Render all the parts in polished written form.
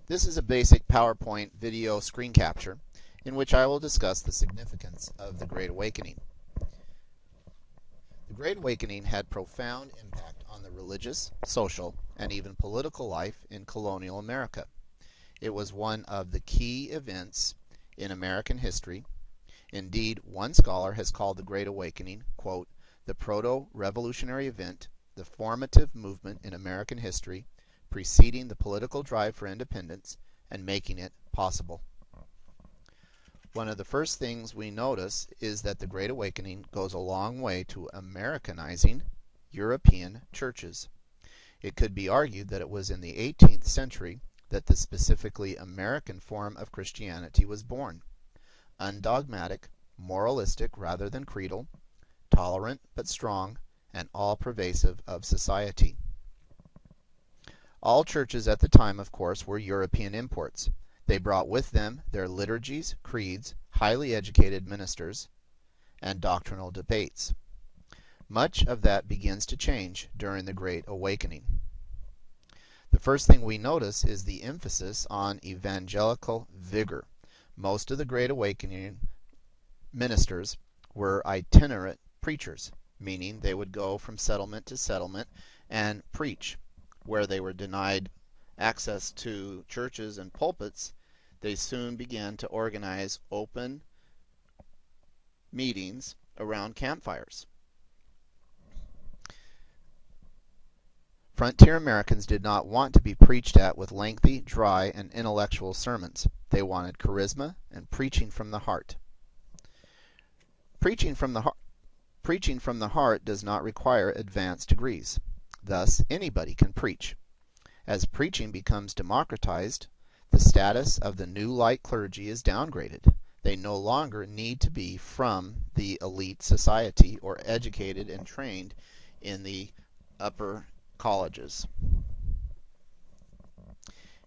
This is a basic PowerPoint video screen capture in which I will discuss the significance of the Great Awakening. The Great Awakening had profound impact on the religious, social, and even political life in colonial America. It was one of the key events in American history. Indeed, one scholar has called the Great Awakening, quote, the proto-revolutionary event, the formative movement in American history, preceding the political drive for independence and making it possible. One of the first things we notice is that the Great Awakening goes a long way to Americanizing European churches. It could be argued that it was in the 18th century that the specifically American form of Christianity was born. Undogmatic, moralistic rather than creedal, tolerant but strong, and all-pervasive of society. All churches at the time, of course, were European imports. They brought with them their liturgies, creeds, highly educated ministers, and doctrinal debates. Much of that begins to change during the Great Awakening. The first thing we notice is the emphasis on evangelical vigor. Most of the Great Awakening ministers were itinerant preachers, meaning they would go from settlement to settlement and preach. Where they were denied access to churches and pulpits, they soon began to organize open meetings around campfires. Frontier Americans did not want to be preached at with lengthy, dry, and intellectual sermons. They wanted charisma and preaching from the heart. Preaching from the heart does not require advanced degrees. Thus, anybody can preach. As preaching becomes democratized, the status of the new light clergy is downgraded. They no longer need to be from the elite society or educated and trained in the upper colleges.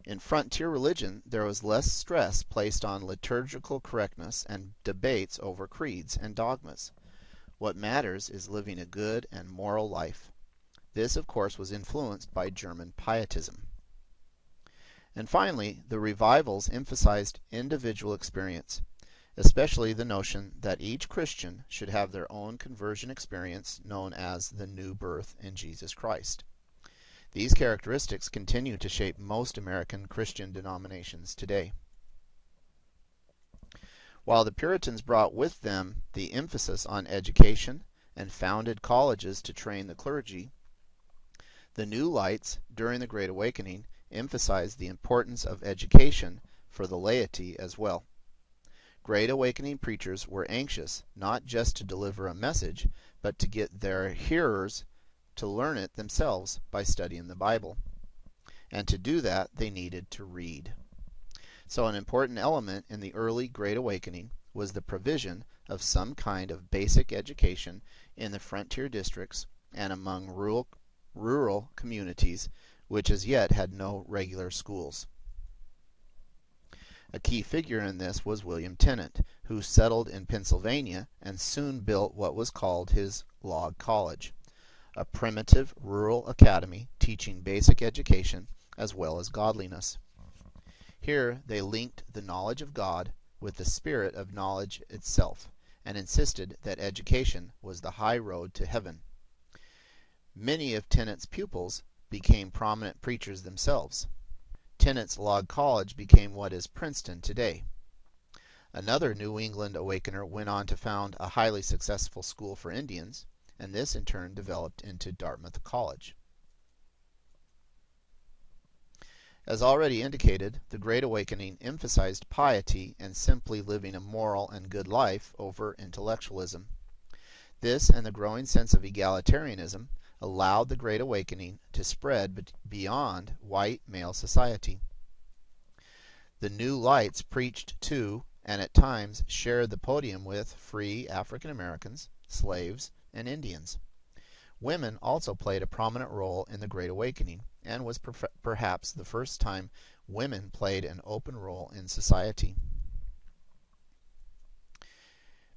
In frontier religion, there was less stress placed on liturgical correctness and debates over creeds and dogmas. What matters is living a good and moral life. This, of course, was influenced by German pietism. And finally, the revivals emphasized individual experience, especially the notion that each Christian should have their own conversion experience known as the new birth in Jesus Christ. These characteristics continue to shape most American Christian denominations today. While the Puritans brought with them the emphasis on education and founded colleges to train the clergy, the New Lights, during the Great Awakening, emphasized the importance of education for the laity as well. Great Awakening preachers were anxious not just to deliver a message, but to get their hearers to learn it themselves by studying the Bible. And to do that, they needed to read. So an important element in the early Great Awakening was the provision of some kind of basic education in the frontier districts and among rural communities which as yet had no regular schools. A key figure in this was William Tennant, who settled in Pennsylvania and soon built what was called his log college, a primitive rural academy teaching basic education as well as godliness. Here they linked the knowledge of God with the spirit of knowledge itself and insisted that education was the high road to heaven. Many of Tennant's pupils became prominent preachers themselves. Tennant's log college became what is Princeton today. Another New England Awakener went on to found a highly successful school for Indians, and this in turn developed into Dartmouth College. As already indicated, the Great Awakening emphasized piety and simply living a moral and good life over intellectualism. This and the growing sense of egalitarianism allowed the Great Awakening to spread beyond white male society. The New Lights preached to and at times shared the podium with free African Americans, slaves, and Indians. Women also played a prominent role in the Great Awakening and was perhaps the first time women played an open role in society.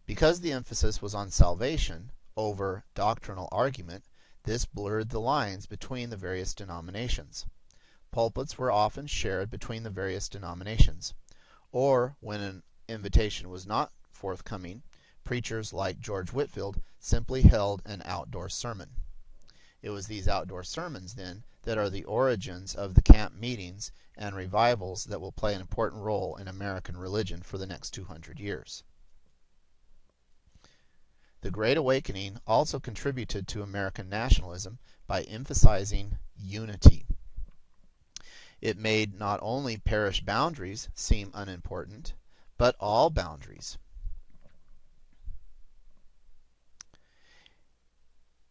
Because the emphasis was on salvation over doctrinal argument, this blurred the lines between the various denominations. pulpits were often shared between the various denominations, or when an invitation was not forthcoming, preachers like George Whitefield simply held an outdoor sermon. It was these outdoor sermons, then, that are the origins of the camp meetings and revivals that will play an important role in American religion for the next 200 years. The Great Awakening also contributed to American nationalism by emphasizing unity. It made not only parish boundaries seem unimportant, but all boundaries.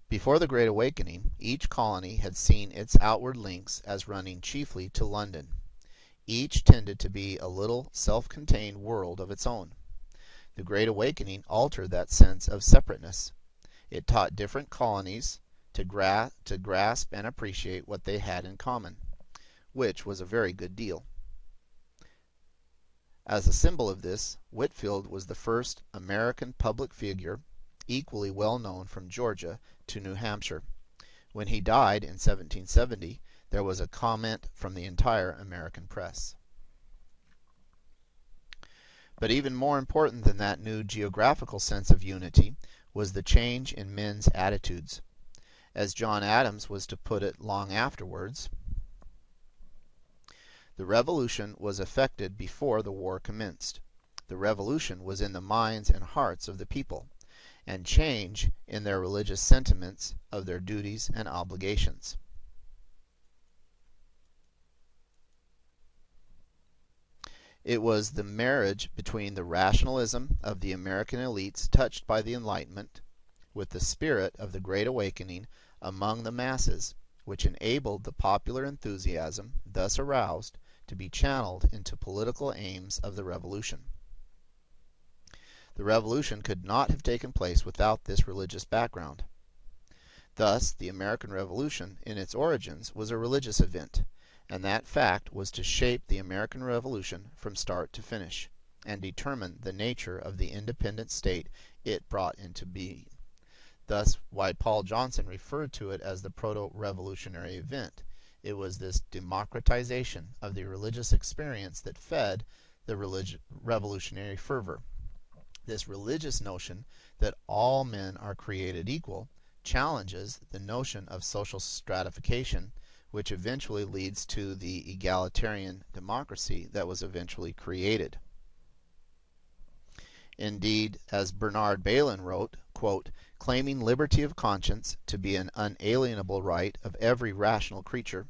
Before the Great Awakening, each colony had seen its outward links as running chiefly to London. Each tended to be a little self-contained world of its own. The Great Awakening altered that sense of separateness. It taught different colonies to grasp and appreciate what they had in common, which was a very good deal. As a symbol of this, Whitefield was the first American public figure equally well known from Georgia to New Hampshire. When he died in 1770, there was a comment from the entire American press. But even more important than that new geographical sense of unity was the change in men's attitudes. As John Adams was to put it long afterwards, the revolution was effected before the war commenced. The revolution was in the minds and hearts of the people, and change in their religious sentiments of their duties and obligations. It was the marriage between the rationalism of the American elites touched by the Enlightenment with the spirit of the Great Awakening among the masses which enabled the popular enthusiasm thus aroused to be channeled into political aims of the Revolution. The Revolution could not have taken place without this religious background. Thus, the American Revolution in its origins was a religious event, and that fact was to shape the American Revolution from start to finish, and determine the nature of the independent state it brought into being. Thus, why Paul Johnson referred to it as the proto-revolutionary event. It was this democratization of the religious experience that fed the revolutionary fervor. This religious notion that all men are created equal challenges the notion of social stratification, which eventually leads to the egalitarian democracy that was eventually created. Indeed, as Bernard Bailyn wrote, quote, claiming liberty of conscience to be an unalienable right of every rational creature,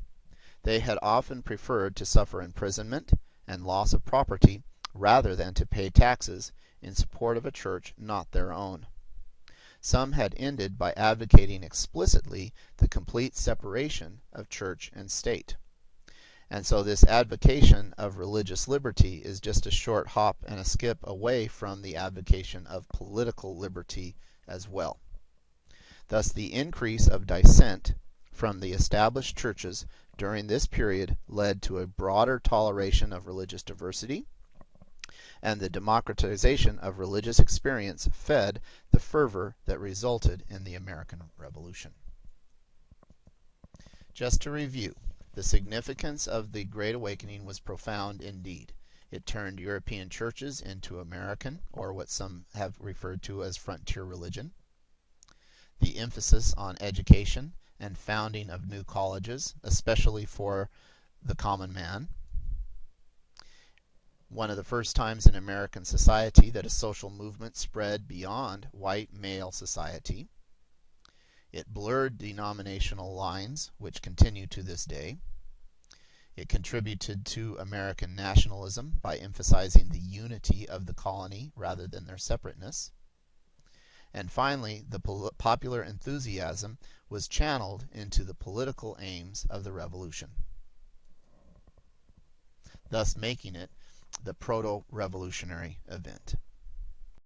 they had often preferred to suffer imprisonment and loss of property rather than to pay taxes in support of a church not their own. Some had ended by advocating explicitly the complete separation of church and state. And so this advocation of religious liberty is just a short hop and a skip away from the advocation of political liberty as well. Thus, the increase of dissent from the established churches during this period led to a broader toleration of religious diversity, and the democratization of religious experience fed the fervor that resulted in the American Revolution. Just to review, the significance of the Great Awakening was profound indeed. It turned European churches into American, or what some have referred to as frontier religion. The emphasis on education and founding of new colleges, especially for the common man. One of the first times in American society that a social movement spread beyond white male society. It blurred denominational lines, which continue to this day. It contributed to American nationalism by emphasizing the unity of the colony rather than their separateness. And finally, the popular enthusiasm was channeled into the political aims of the Revolution, thus making it the proto-revolutionary event.